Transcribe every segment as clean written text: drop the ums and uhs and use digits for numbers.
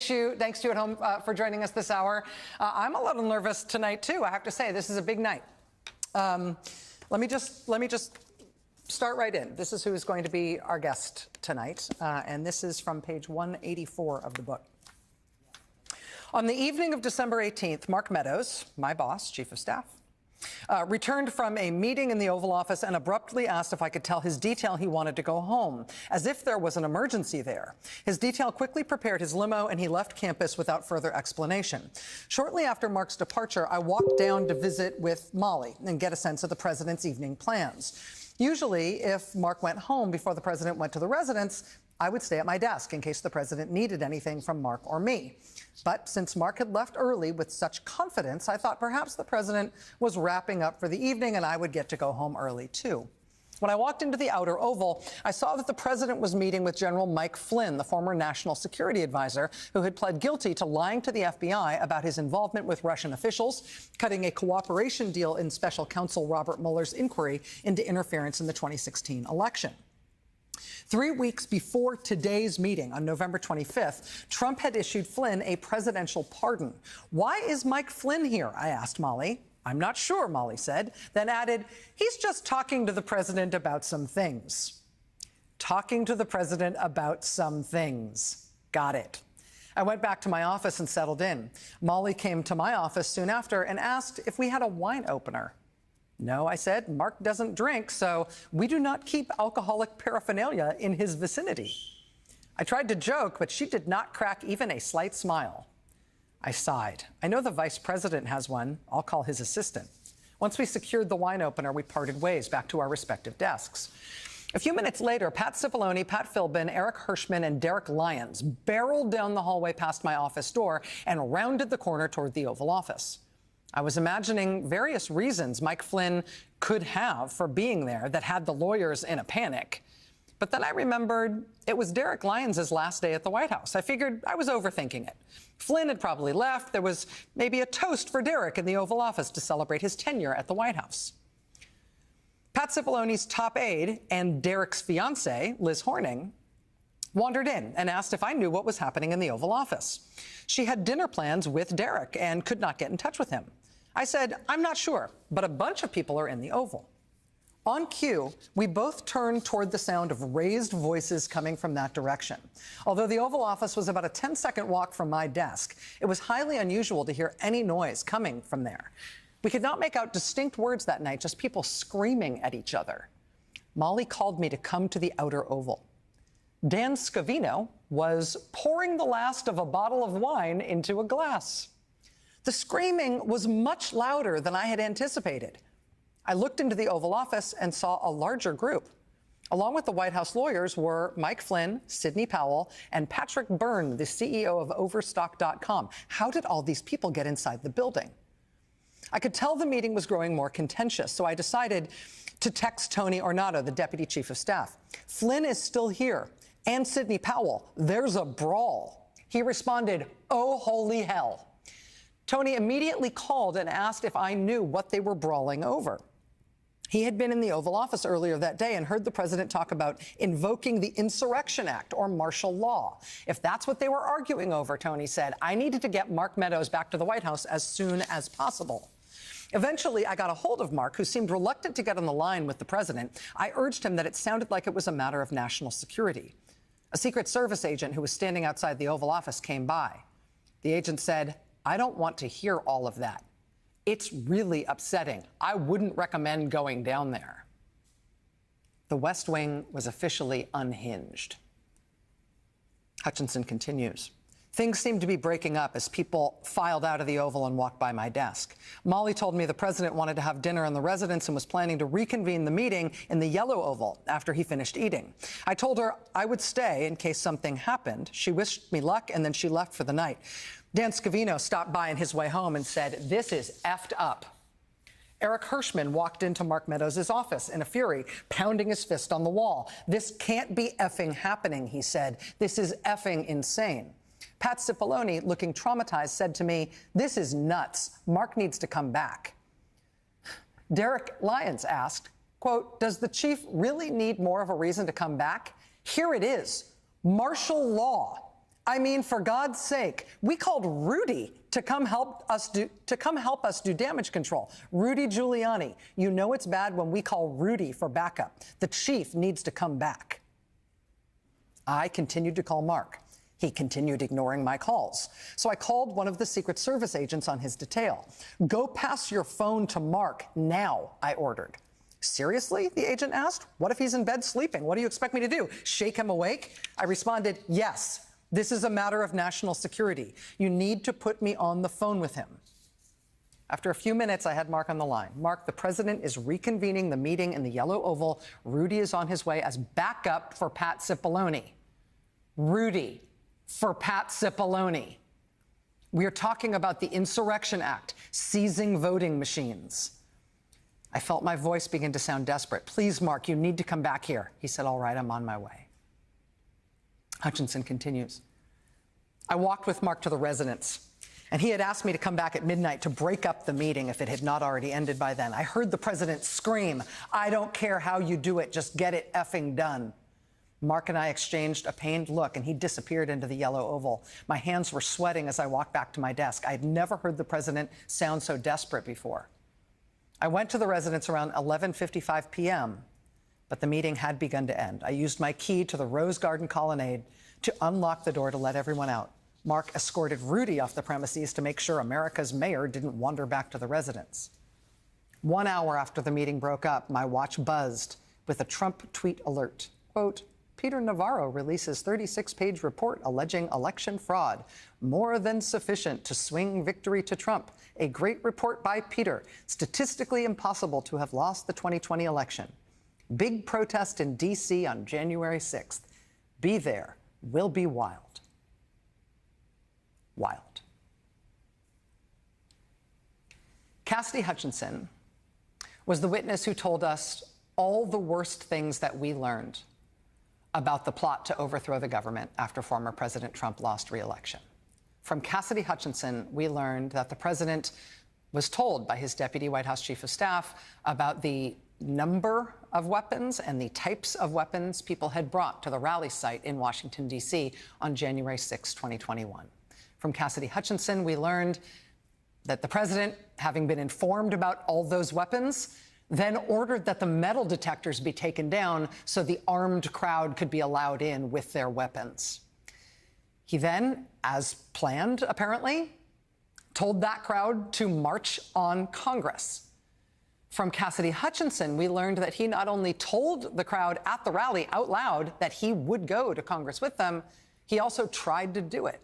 Thanks you at home for joining us this hour. I'm a little nervous tonight too. I have to say, this is a big night. Let me just start right in. This is who is going to be our guest tonight, and this is from page 184 of the book. On the evening of December 18th, Mark Meadows, my boss, chief of staff, returned from a meeting in the Oval Office and abruptly asked if I could tell his detail he wanted to go home, as if there was an emergency there. His detail quickly prepared his limo, and he left campus without further explanation. Shortly after Mark's departure, I walked down to visit with Molly and get a sense of the president's evening plans. Usually, if Mark went home before the president went to the residence, I would stay at my desk in case the president needed anything from Mark or me. But since Mark had left early with such confidence, I thought perhaps the president was wrapping up for the evening and I would get to go home early, too. When I walked into the outer oval, I saw that the president was meeting with General Mike Flynn, the former national security advisor, who had pled guilty to lying to the FBI about his involvement with Russian officials, cutting a cooperation deal in special counsel Robert Mueller's inquiry into interference in the 2016 election. 3 weeks before today's meeting on November 25th, Trump had issued Flynn a presidential pardon. Why is Mike Flynn here? I asked Molly. I'm not sure, Molly said, then added, he's just talking to the president about some things. Talking to the president about some things. Got it. I went back to my office and settled in. Molly came to my office soon after and asked if we had a wine opener. No, I said, Mark doesn't drink, so we do not keep alcoholic paraphernalia in his vicinity. I tried to joke, but she did not crack even a slight smile. I sighed. I know the vice president has one. I'll call his assistant. Once we secured the wine opener, we parted ways back to our respective desks. A few minutes later, Pat Cipollone, Pat Philbin, Eric Hirschman, and Derek Lyons barreled down the hallway past my office door and rounded the corner toward the Oval Office. I was imagining various reasons Mike Flynn could have for being there that had the lawyers in a panic. But then I remembered it was Derek Lyons' last day at the White House. I figured I was overthinking it. Flynn had probably left. There was maybe a toast for Derek in the Oval Office to celebrate his tenure at the White House. Pat Cipollone's top aide and Derek's fiancée, Liz Horning, wandered in and asked if I knew what was happening in the Oval Office. She had dinner plans with Derek and could not get in touch with him. I said, I'm not sure, but a bunch of people are in the Oval. On cue, we both turned toward the sound of raised voices coming from that direction. Although the Oval Office was about a 10-second walk from my desk, it was highly unusual to hear any noise coming from there. We could not make out distinct words that night, just people screaming at each other. Molly called me to come to the outer Oval. Dan Scavino was pouring the last of a bottle of wine into a glass. The screaming was much louder than I had anticipated. I looked into the Oval Office and saw a larger group. Along with the White House lawyers were Mike Flynn, Sidney Powell, and Patrick Byrne, the CEO of Overstock.com. How did all these people get inside the building? I could tell the meeting was growing more contentious, so I decided to text Tony Ornato, the deputy chief of staff. Flynn is still here, and Sidney Powell. There's a brawl. He responded, oh, holy hell. Tony immediately called and asked if I knew what they were brawling over. He had been in the Oval Office earlier that day and heard the president talk about invoking the Insurrection Act or martial law. If that's what they were arguing over, Tony said, I needed to get Mark Meadows back to the White House as soon as possible. Eventually, I got a hold of Mark, who seemed reluctant to get on the line with the president. I urged him that it sounded like it was a matter of national security. A Secret Service agent who was standing outside the Oval Office came by. The agent said, I don't want to hear all of that. It's really upsetting. I wouldn't recommend going down there. The West Wing was officially unhinged. Hutchinson continues. Things seemed to be breaking up as people filed out of the Oval and walked by my desk. Molly told me the president wanted to have dinner in the residence and was planning to reconvene the meeting in the Yellow Oval after he finished eating. I told her I would stay in case something happened. She wished me luck, and then she left for the night. Dan Scavino stopped by on his way home and said, this is effed up. Eric Hirschman walked into Mark Meadows' office in a fury, pounding his fist on the wall. This can't be effing happening, he said. This is effing insane. Pat Cipollone, looking traumatized, said to me, this is nuts. Mark needs to come back. Derek Lyons asked, quote, does the chief really need more of a reason to come back? Here it is. Martial law. I mean, for God's sake, we called Rudy to come help us do damage control. Rudy Giuliani. You know it's bad when we call Rudy for backup. The chief needs to come back. I continued to call Mark. He continued ignoring my calls. So I called one of the Secret Service agents on his detail. Go pass your phone to Mark now, I ordered. Seriously? The agent asked. What if he's in bed sleeping? What do you expect me to do? Shake him awake? I responded, yes. This is a matter of national security. You need to put me on the phone with him. After a few minutes, I had Mark on the line. Mark, the president is reconvening the meeting in the Yellow Oval. Rudy is on his way as backup for Pat Cipollone. Rudy for Pat Cipollone. We are talking about the Insurrection Act, seizing voting machines. I felt my voice begin to sound desperate. Please, Mark, you need to come back here. He said, all right, I'm on my way. Hutchinson continues. I walked with Mark to the residence, and he had asked me to come back at midnight to break up the meeting if it had not already ended by then. I heard the president scream, I don't care how you do it, just get it effing done. Mark and I exchanged a pained look, and he disappeared into the Yellow Oval. My hands were sweating as I walked back to my desk. I had never heard the president sound so desperate before. I went to the residence around 11:55 p.m., but the meeting had begun to end. I used my key to the Rose Garden colonnade to unlock the door to let everyone out. Mark escorted Rudy off the premises to make sure America's mayor didn't wander back to the residence. 1 hour after the meeting broke up, my watch buzzed with a Trump tweet alert. Quote, Peter Navarro releases 36-page report alleging election fraud. More than sufficient to swing victory to Trump. A great report by Peter. Statistically impossible to have lost the 2020 election. Big protest in D.C. on January 6th. Be there. Will be wild. Wild. Cassidy Hutchinson was the witness who told us all the worst things that we learned about the plot to overthrow the government after former President Trump lost re-election. From Cassidy Hutchinson, we learned that the president was told by his deputy White House chief of staff about the number of weapons and the types of weapons people had brought to the rally site in Washington, D.C. on January 6, 2021. From Cassidy Hutchinson, we learned that the president, having been informed about all those weapons, then ordered that the metal detectors be taken down so the armed crowd could be allowed in with their weapons. He then, as planned, apparently, told that crowd to march on Congress. From Cassidy Hutchinson, we learned that he not only told the crowd at the rally out loud that he would go to Congress with them, he also tried to do it.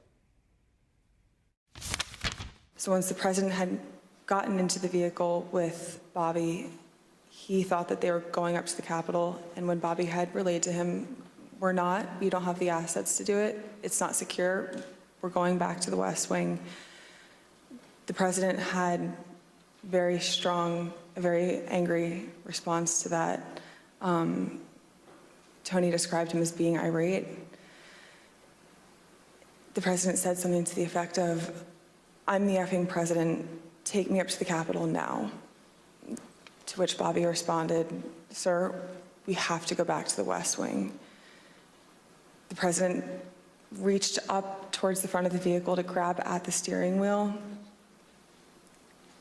So once the president had gotten into the vehicle with Bobby, he thought that they were going up to the Capitol, and when Bobby had relayed to him, we're not, we don't have the assets to do it, it's not secure, we're going back to the West Wing. The president had very strong, a very angry response to that. Tony described him as being irate. The president said something to the effect of, I'm the effing president, take me up to the Capitol now. To which Bobby responded, sir, we have to go back to the West Wing. The president reached up towards the front of the vehicle to grab at the steering wheel.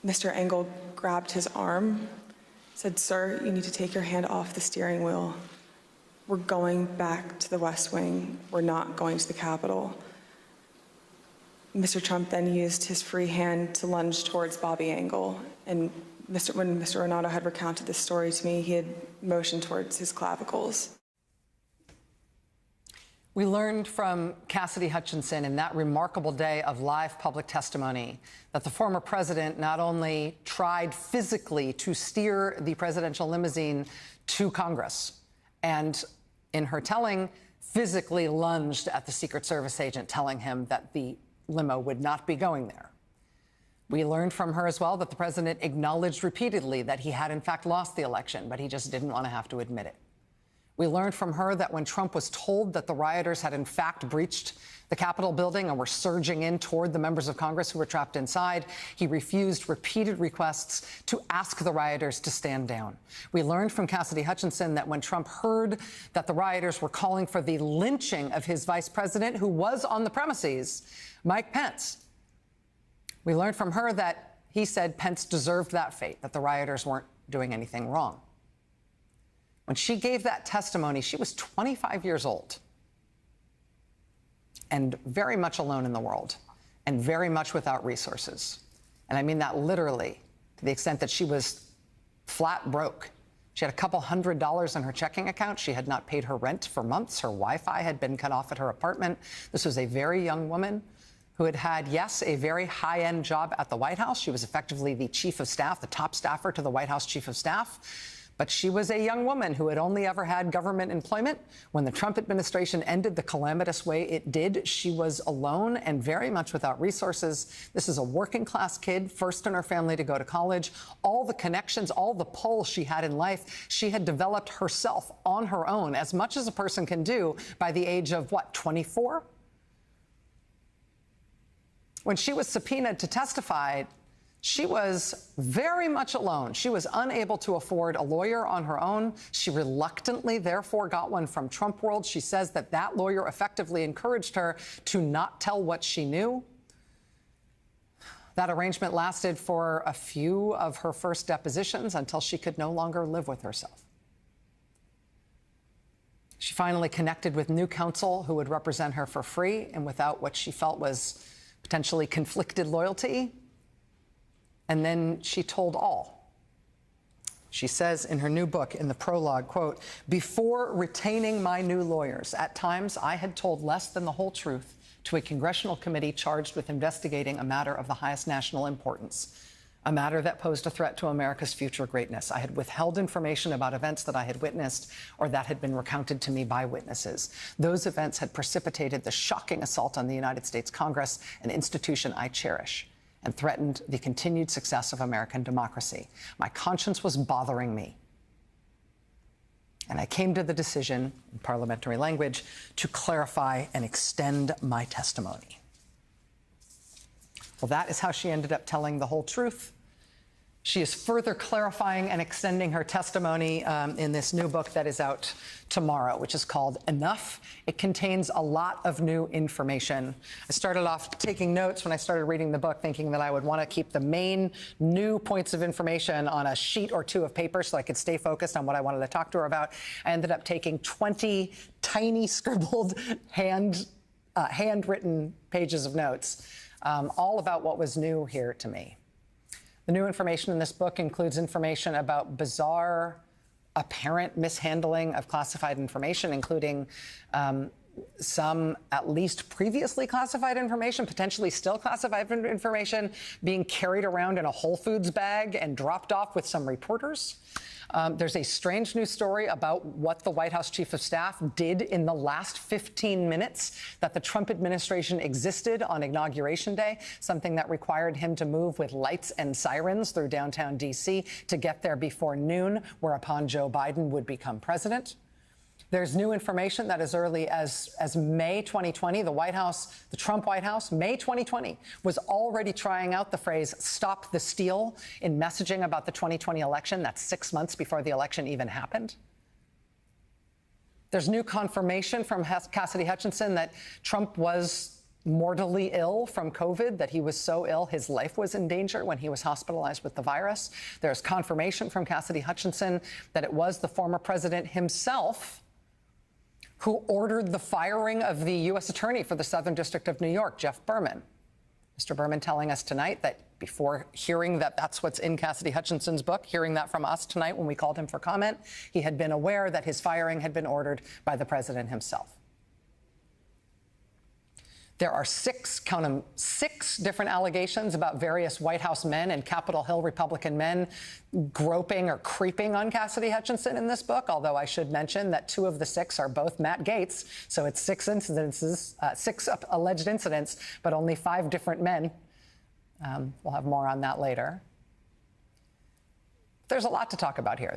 Mr. Engel grabbed his arm, said, sir, you need to take your hand off the steering wheel. We're going back to the West Wing. We're not going to the Capitol. Mr. Trump then used his free hand to lunge towards Bobby Engel. And when Mr. Renato had recounted this story to me, he had motioned towards his clavicles. We learned from Cassidy Hutchinson in that remarkable day of live public testimony that the former president not only tried physically to steer the presidential limousine to Congress, and in her telling, physically lunged at the Secret Service agent, telling him that the limo would not be going there. We learned from her as well that the president acknowledged repeatedly that he had in fact lost the election, but he just didn't want to have to admit it. We learned from her that when Trump was told that the rioters had in fact breached the Capitol building and were surging in toward the members of Congress who were trapped inside, he refused repeated requests to ask the rioters to stand down. We learned from Cassidy Hutchinson that when Trump heard that the rioters were calling for the lynching of his vice president, who was on the premises, Mike Pence, we learned from her that he said Pence deserved that fate, that the rioters weren't doing anything wrong. When she gave that testimony, she was 25 years old and very much alone in the world and very much without resources. And I mean that literally, to the extent that she was flat broke. She had a couple $100s in her checking account. She had not paid her rent for months. Her Wi-Fi had been cut off at her apartment. This was a very young woman who had had, yes, a very high-end job at the White House. She was effectively the chief of staff, the top staffer to the White House chief of staff. But she was a young woman who had only ever had government employment. When the Trump administration ended the calamitous way it did, she was alone and very much without resources. This is a working-class kid, first in her family to go to college. All the connections, all the pull she had in life, she had developed herself on her own, as much as a person can do by the age of, what, 24? When she was subpoenaed to testify, she was very much alone. She was unable to afford a lawyer on her own. She reluctantly, therefore, got one from Trump World. She says that that lawyer effectively encouraged her to not tell what she knew. That arrangement lasted for a few of her first depositions until she could no longer live with herself. She finally connected with new counsel who would represent her for free and without what she felt was potentially conflicted loyalty. And then she told all. She says in her new book, in the prologue, quote, "Before retaining my new lawyers, at times I had told less than the whole truth to a congressional committee charged with investigating a matter of the highest national importance, a matter that posed a threat to America's future greatness. I had withheld information about events that I had witnessed or that had been recounted to me by witnesses. Those events had precipitated the shocking assault on the United States Congress, an institution I cherish, and threatened the continued success of American democracy. My conscience was bothering me. And I came to the decision, in parliamentary language, to clarify and extend my testimony." Well, that is how she ended up telling the whole truth. She is further clarifying and extending her testimony in this new book that is out tomorrow, which is called Enough. It contains a lot of new information. I started off taking notes when I started reading the book, thinking that I would want to keep the main new points of information on a sheet or two of paper so I could stay focused on what I wanted to talk to her about. I ended up taking 20 tiny scribbled handwritten pages of notes, all about what was new here to me. The new information in this book includes information about bizarre, apparent mishandling of classified information, including some at least previously classified information, potentially still classified information, being carried around in a Whole Foods bag and dropped off with some reporters. There's a strange new story about what the White House chief of staff did in the last 15 minutes that the Trump administration existed on Inauguration Day, something that required him to move with lights and sirens through downtown D.C. to get there before noon, whereupon Joe Biden would become president. There's new information that as early as May 2020, the Trump White House, May 2020, was already trying out the phrase "stop the steal" in messaging about the 2020 election. That's 6 months before the election even happened. There's new confirmation from Cassidy Hutchinson that Trump was mortally ill from COVID, that he was so ill his life was in danger when he was hospitalized with the virus. There's confirmation from Cassidy Hutchinson that it was the former president himself who ordered the firing of the U.S. Attorney for the Southern District of New York, Jeff Berman. Mr. Berman telling us tonight that before hearing that that's what's in Cassidy Hutchinson's book, hearing that from us tonight when we called him for comment, he had been aware that his firing had been ordered by the president himself. There are six different allegations about various White House men and Capitol Hill Republican men groping or creeping on Cassidy Hutchinson in this book, although I should mention that 2 of the 6 are both Matt Gaetz. So it's 6 alleged incidents, but only 5 different men. We'll have more on that later. There's a lot to talk about here.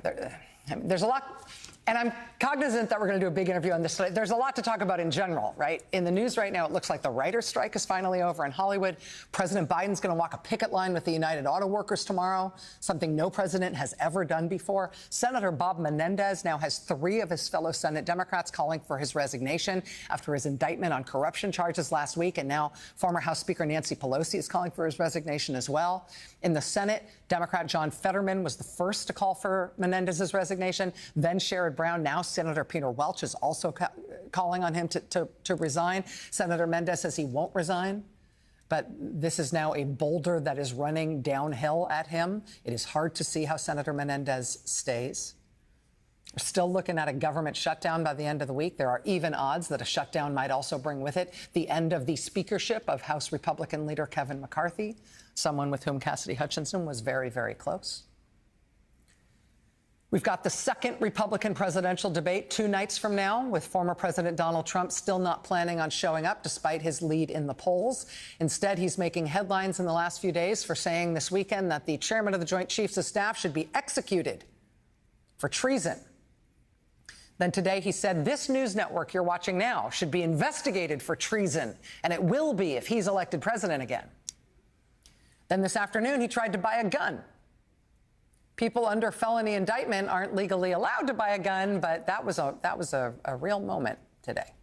There's a lot. And I'm cognizant that we're going to do a big interview on this today. There's a lot to talk about in general, right? In the news right now, it looks like the writer's strike is finally over in Hollywood. President Biden's going to walk a picket line with the United Auto Workers tomorrow, something no president has ever done before. Senator Bob Menendez now has 3 of his fellow Senate Democrats calling for his resignation after his indictment on corruption charges last week. And now former House Speaker Nancy Pelosi is calling for his resignation as well. In the Senate, Democrat John Fetterman was the first to call for Menendez's resignation. Then Sherrod Brown. Now Senator Peter Welch is also calling on him to resign. Senator Menendez says he won't resign. But this is now a boulder that is running downhill at him. It is hard to see how Senator Menendez stays. We're still looking at a government shutdown by the end of the week. There are even odds that a shutdown might also bring with it the end of the speakership of House Republican leader Kevin McCarthy, someone with whom Cassidy Hutchinson was very, very close. We've got the second Republican presidential debate 2 nights from now, with former President Donald Trump still not planning on showing up despite his lead in the polls. Instead, he's making headlines in the last few days for saying this weekend that the chairman of the Joint Chiefs of Staff should be executed for treason. Then today he said this news network you're watching now should be investigated for treason, and it will be if he's elected president again. Then this afternoon he tried to buy a gun. People under felony indictment aren't legally allowed to buy a gun, but that was a real moment today.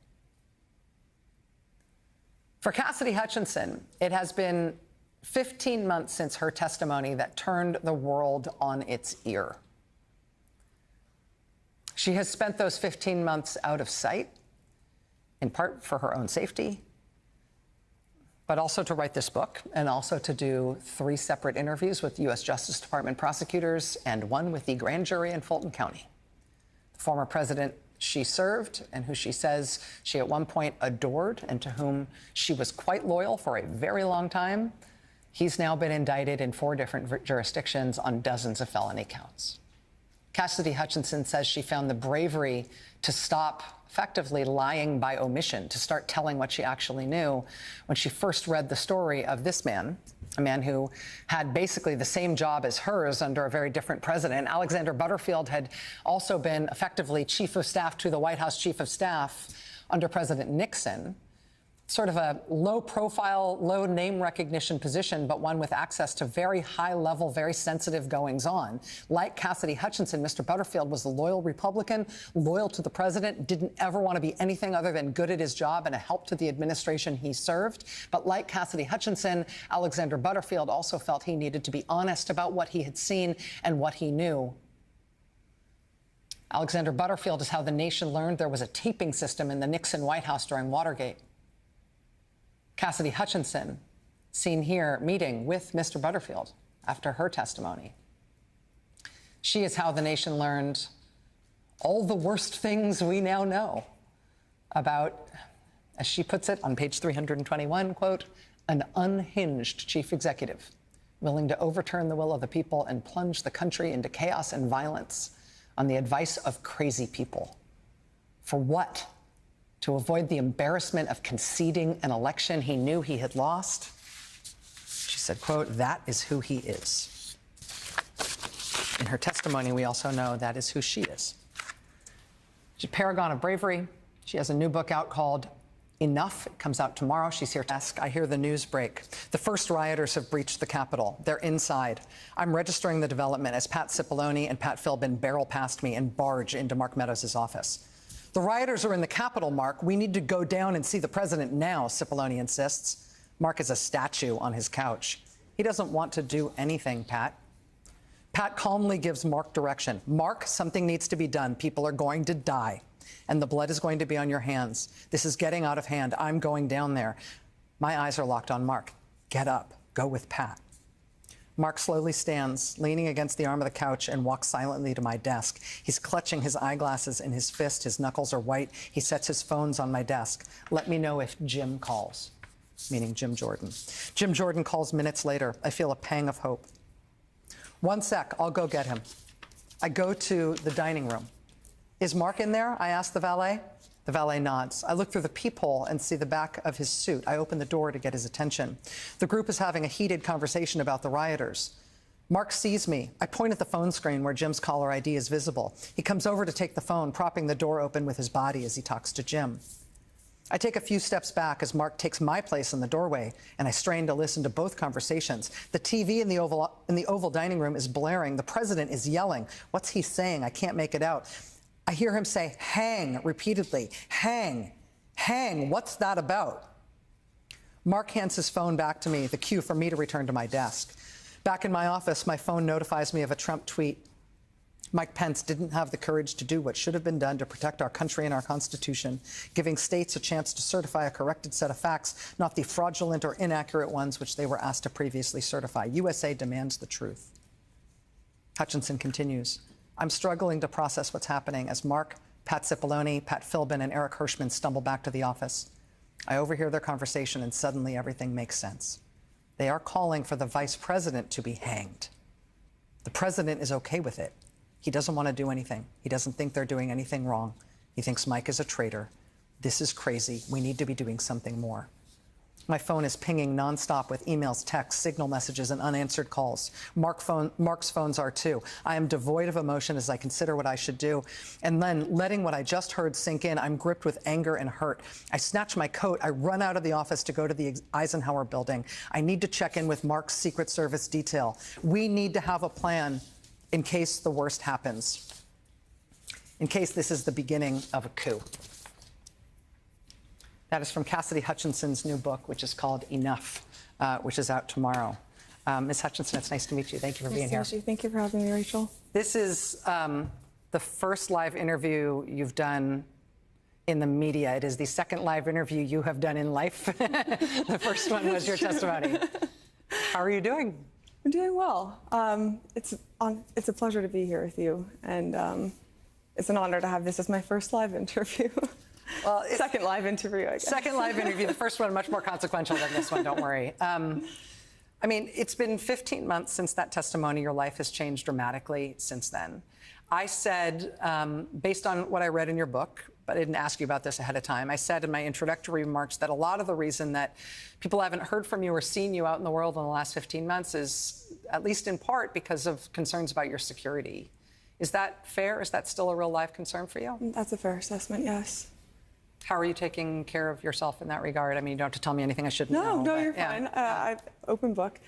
For Cassidy Hutchinson, it has been 15 months since her testimony that turned the world on its ear. She has spent those 15 months out of sight, in part for her own safety, but also to write this book and also to do 3 separate interviews with U.S. Justice Department prosecutors and 1 with the grand jury in Fulton County. The former president she served and who she says she at one point adored and to whom she was quite loyal for a very long time, he's now been indicted in 4 different jurisdictions on dozens of felony counts. Cassidy Hutchinson says she found the bravery to stop effectively lying by omission, to start telling what she actually knew when she first read the story of this man, a man who had basically the same job as hers under a very different president. Alexander Butterfield had also been effectively chief of staff to the White House chief of staff under President Nixon. Sort of a low-profile, low-name recognition position, but one with access to very high-level, very sensitive goings-on. Like Cassidy Hutchinson, Mr. Butterfield was a loyal Republican, loyal to the president, didn't ever want to be anything other than good at his job and a help to the administration he served. But like Cassidy Hutchinson, Alexander Butterfield also felt he needed to be honest about what he had seen and what he knew. Alexander Butterfield is how the nation learned there was a taping system in the Nixon White House during Watergate. Cassidy Hutchinson, seen here meeting with Mr. Butterfield after her testimony. She is how the nation learned all the worst things we now know about, as she puts it on page 321, quote, an unhinged chief executive willing to overturn the will of the people and plunge the country into chaos and violence on the advice of crazy people. For what? To avoid the embarrassment of conceding an election he knew he had lost? She said, quote, that is who he is. In her testimony, we also know that is who she is. She's a paragon of bravery. She has a new book out called Enough. It comes out tomorrow. She's here to ask. I hear the news break. The first rioters have breached the Capitol. They're inside. I'm registering the development as Pat Cipollone and Pat Philbin barrel past me and barge into Mark Meadows' office. The rioters are in the Capitol, Mark. We need to go down and see the president now, Cipollone insists. Mark is a statue on his couch. He doesn't want to do anything, Pat. Pat calmly gives Mark direction. Mark, something needs to be done. People are going to die, and the blood is going to be on your hands. This is getting out of hand. I'm going down there. My eyes are locked on Mark. Get up. Go with Pat. Mark slowly stands, leaning against the arm of the couch, and walks silently to my desk. He's clutching his eyeglasses in his fist. His knuckles are white. He sets his phones on my desk. Let me know if Jim calls, meaning Jim Jordan. Jim Jordan calls minutes later. I feel a pang of hope. 1 sec, I'll go get him. I go to the dining room. Is Mark in there? I ask the valet. The valet nods. I look through the peephole and see the back of his suit. I open the door to get his attention. The group is having a heated conversation about the rioters. Mark sees me. I point at the phone screen where Jim's caller ID is visible. He comes over to take the phone, propping the door open with his body as he talks to Jim. I take a few steps back as Mark takes my place in the doorway, and I strain to listen to both conversations. The TV in the Oval dining room is blaring. The president is yelling. What's he saying? I can't make it out. I hear him say, "Hang," repeatedly. "Hang, hang, what's that about?" Mark hands his phone back to me, the cue for me to return to my desk. Back in my office, my phone notifies me of a Trump tweet. Mike Pence didn't have the courage to do what should have been done to protect our country and our Constitution, giving states a chance to certify a corrected set of facts, not the fraudulent or inaccurate ones which they were asked to previously certify. USA demands the truth. Hutchinson continues, I'm struggling to process what's happening as Mark, Pat Cipollone, Pat Philbin, and Eric Hirschman stumble back to the office. I overhear their conversation, and suddenly everything makes sense. They are calling for the vice president to be hanged. The president is okay with it. He doesn't want to do anything. He doesn't think they're doing anything wrong. He thinks Mike is a traitor. This is crazy. We need to be doing something more. My phone is pinging nonstop with emails, texts, signal messages, and unanswered calls. Mark's phones are too. I am devoid of emotion as I consider what I should do. And then, letting what I just heard sink in, I'm gripped with anger and hurt. I snatch my coat. I run out of the office to go to the Eisenhower building. I need to check in with Mark's Secret Service detail. We need to have a plan in case the worst happens, in case this is the beginning of a coup. That is from Cassidy Hutchinson's new book, which is called Enough, which is out tomorrow. Ms. Hutchinson, it's nice to meet you. Thank you for being here. Thank you for having me, Rachel. This is the first live interview you've done in the media. It is the second live interview you have done in life. The first one was your testimony. How are you doing? I'm doing well. It's a pleasure to be here with you, and it's an honor to have this as my first live interview. Well, second live interview, I guess. Second live interview. The first one much more consequential than this one, don't worry. I mean, it's been 15 months since that testimony. Your life has changed dramatically since then. I said, based on what I read in your book, but I didn't ask you about this ahead of time, I said in my introductory remarks that a lot of the reason that people haven't heard from you or seen you out in the world in the last 15 months is, at least in part, because of concerns about your security. Is that fair? Is that still a real life concern for you? That's a fair assessment, yes. How are you taking care of yourself in that regard? I mean, you don't have to tell me anything I shouldn't know. No, you're fine. Open book.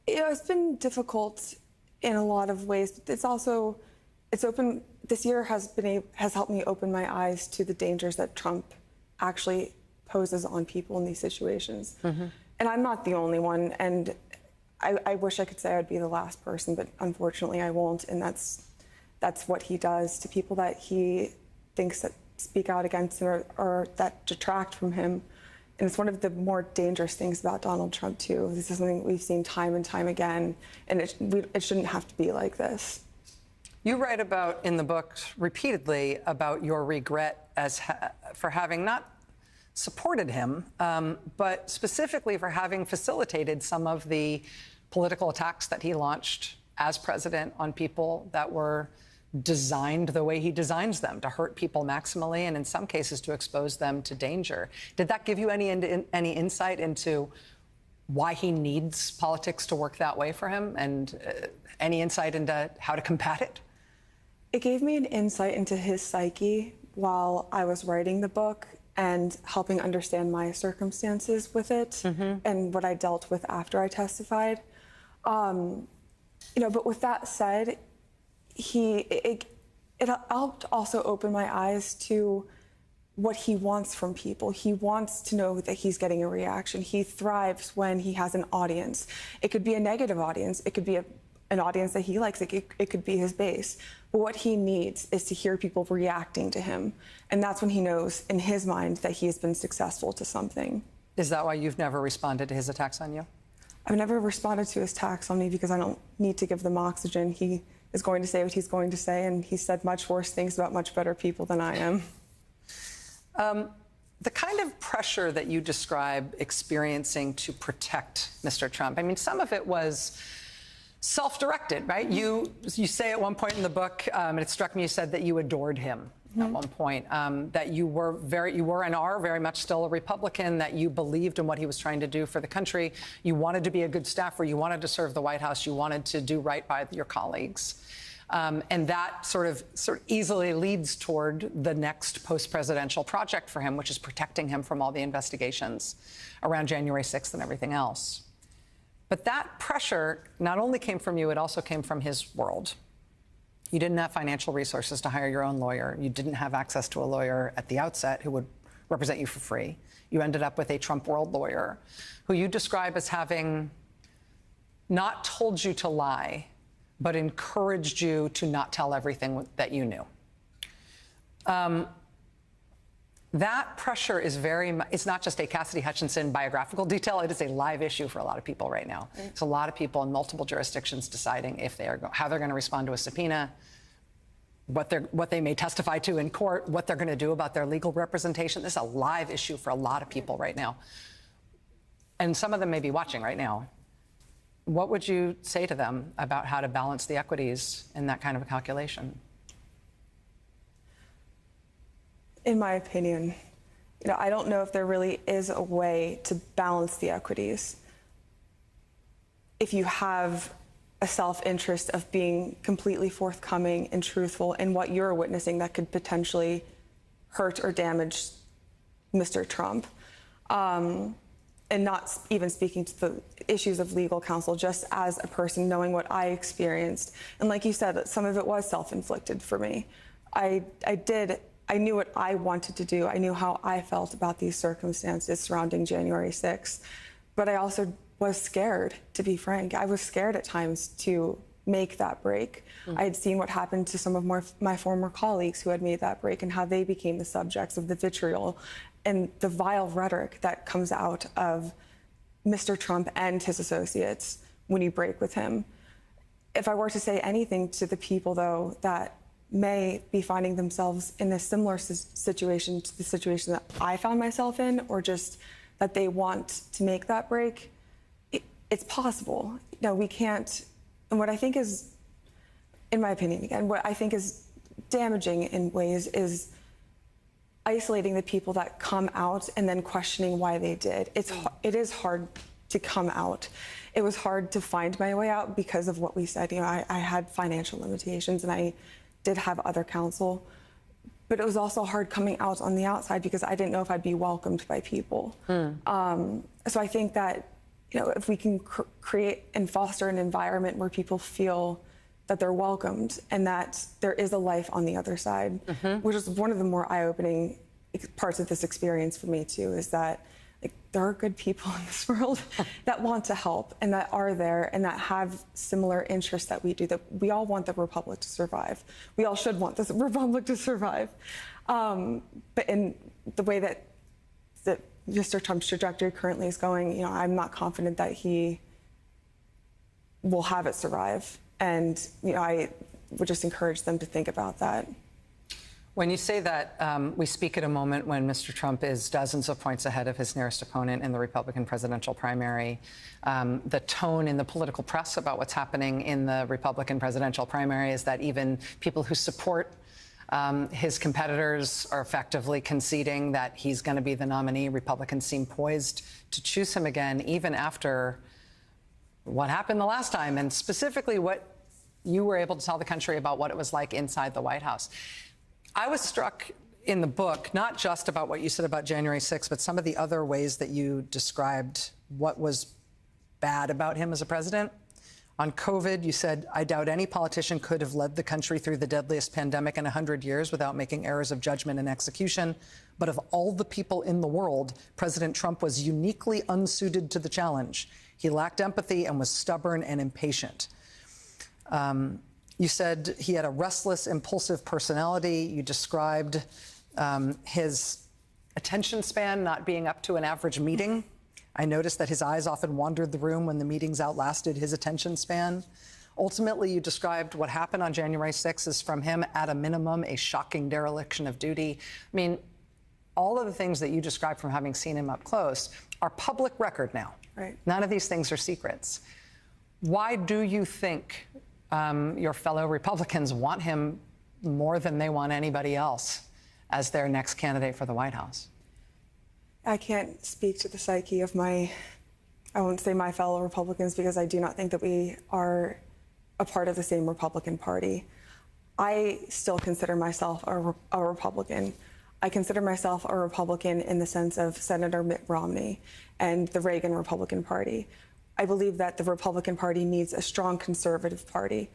It's been difficult in a lot of ways. It's open. This year has helped me open my eyes to the dangers that Trump actually poses on people in these situations. Mm-hmm. And I'm not the only one. And I wish I could say I'd be the last person, but unfortunately I won't. And that's what he does to people that he thinks that speak out against him or that detract from him. And it's one of the more dangerous things about Donald Trump, too. This is something we've seen time and time again, and it shouldn't have to be like this. You write about, in the book, repeatedly about your regret for having not supported him, but specifically for having facilitated some of the political attacks that he launched as president on people that were designed the way he designs them, to hurt people maximally and in some cases to expose them to danger. Did that give you any insight into why he needs politics to work that way for him, and any insight into how to combat it? It gave me an insight into his psyche while I was writing the book and helping understand my circumstances with it, mm-hmm. and what I dealt with after I testified. But with that said, it helped also open my eyes to what he wants from people. He wants to know that he's getting a reaction. He thrives when he has an audience. It could be a negative audience. It could be an audience that he likes. It could be his base. But what he needs is to hear people reacting to him. And that's when he knows, in his mind, that he has been successful to something. Is that why you've never responded to his attacks on you? I've never responded to his attacks on me because I don't need to give them oxygen. He is going to say what he's going to say, and he said much worse things about much better people than I am. The kind of pressure that you describe experiencing to protect Mr. Trump, I mean, some of it was self-directed, right? You say at one point in the book, and it struck me, you said that you adored him. at one point, that you were and are very much still a Republican, that you believed in what he was trying to do for the country. You wanted to be a good staffer. You wanted to serve the White House. You wanted to do right by your colleagues. And that sort of easily leads toward the next post-presidential project for him, which is protecting him from all the investigations around January 6th and everything else. But that pressure not only came from you, it also came from his world. You didn't have financial resources to hire your own lawyer. You didn't have access to a lawyer at the outset who would represent you for free. You ended up with a Trump world lawyer who you describe as having not told you to lie, but encouraged you to not tell everything that you knew. That pressure is it's not just a Cassidy Hutchinson biographical detail, it is a live issue for a lot of people right now. It's a lot of people in multiple jurisdictions deciding if how they're going to respond to a subpoena, what they may testify to in court, what they're going to do about their legal representation. This is a live issue for a lot of people right now. And some of them may be watching right now. What would you say to them about how to balance the equities in that kind of a calculation? In my opinion, I don't know if there really is a way to balance the equities. If you have a self-interest of being completely forthcoming and truthful in what you're witnessing that could potentially hurt or damage Mr. Trump, and not even speaking to the issues of legal counsel, just as a person knowing what I experienced. And like you said, some of it was self-inflicted for me. I knew what I wanted to do. I knew how I felt about these circumstances surrounding January 6th. But I also was scared, to be frank. I was scared at times to make that break. I had seen what happened to some of my former colleagues who had made that break and how they became the subjects of the vitriol and the vile rhetoric that comes out of Mr. Trump and his associates when you break with him. If I were to say anything to the people, though, that may be finding themselves in a similar situation to the situation that I found myself in, or just that they want to make that break, it's possible. We can't. And what I think is, in my opinion, again, what I think is damaging in ways is isolating the people that come out and then questioning why they did. It is hard to come out. It was hard to find my way out because of what we said. I had financial limitations and I did have other counsel, but it was also hard coming out on the outside because I didn't know if I'd be welcomed by people. So I think that, if we can create and foster an environment where people feel that they're welcomed and that there is a life on the other side, which is one of the more eye-opening parts of this experience for me too, is that there are good people in this world that want to help and that are there and that have similar interests that we do, that we all want the republic to survive. We all should want this republic to survive. But in the way that Mr. Trump's trajectory currently is going, I'm not confident that he will have it survive. And, I would just encourage them to think about that. When you say that, we speak at a moment when Mr. Trump is dozens of points ahead of his nearest opponent in the Republican presidential primary. The tone in the political press about what's happening in the Republican presidential primary is that even people who support his competitors are effectively conceding that he's going to be the nominee. Republicans seem poised to choose him again, even after what happened the last time, and specifically what you were able to tell the country about what it was like inside the White House. I was struck in the book, not just about what you said about January 6th, but some of the other ways that you described what was bad about him as a president. On COVID, you said, I doubt any politician could have led the country through the deadliest pandemic in 100 years without making errors of judgment and execution. But of all the people in the world, President Trump was uniquely unsuited to the challenge. He lacked empathy and was stubborn and impatient. You said he had a restless, impulsive personality. You described his attention span not being up to an average meeting. I noticed that his eyes often wandered the room when the meetings outlasted his attention span. Ultimately, you described what happened on January 6th as, from him, at a minimum, a shocking dereliction of duty. I mean, all of the things that you described from having seen him up close are public record now. Right. None of these things are secrets. Why do you think your fellow Republicans want him more than they want anybody else as their next candidate for the White House? I can't speak to the psyche of I won't say my fellow Republicans, because I do not think that we are a part of the same Republican Party. I still consider myself a Republican. I consider myself a Republican in the sense of Senator Mitt Romney and the Reagan Republican Party. I believe that the Republican Party needs a strong conservative party.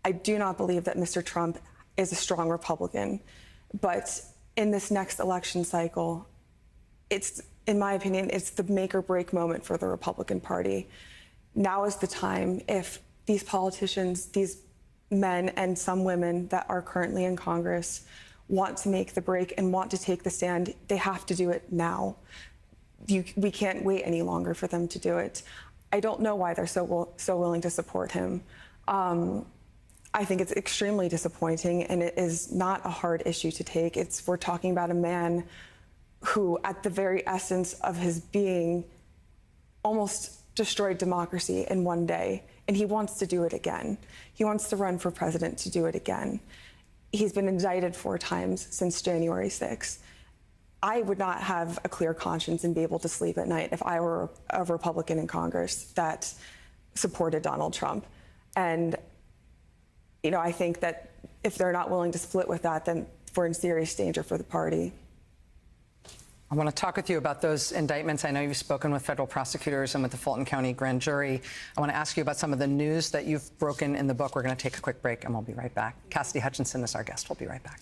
I do not believe that Mr. Trump is a strong Republican. But in this next election cycle, in my opinion, it's the make or break moment for the Republican Party. Now is the time. If these politicians, these men and some women that are currently in Congress want to make the break and want to take the stand, they have to do it now. We can't wait any longer for them to do it. I don't know why they're so willing to support him. I think it's extremely disappointing, and it is not a hard issue to take. We're talking about a man who, at the very essence of his being, almost destroyed democracy in one day, and he wants to do it again. He wants to run for president to do it again. He's been indicted 4 times since January 6th. I would not have a clear conscience and be able to sleep at night if I were a Republican in Congress that supported Donald Trump. And, I think that if they're not willing to split with that, then we're in serious danger for the party. I want to talk with you about those indictments. I know you've spoken with federal prosecutors and with the Fulton County grand jury. I want to ask you about some of the news that you've broken in the book. We're going to take a quick break, and we'll be right back. Cassidy Hutchinson is our guest. We'll be right back.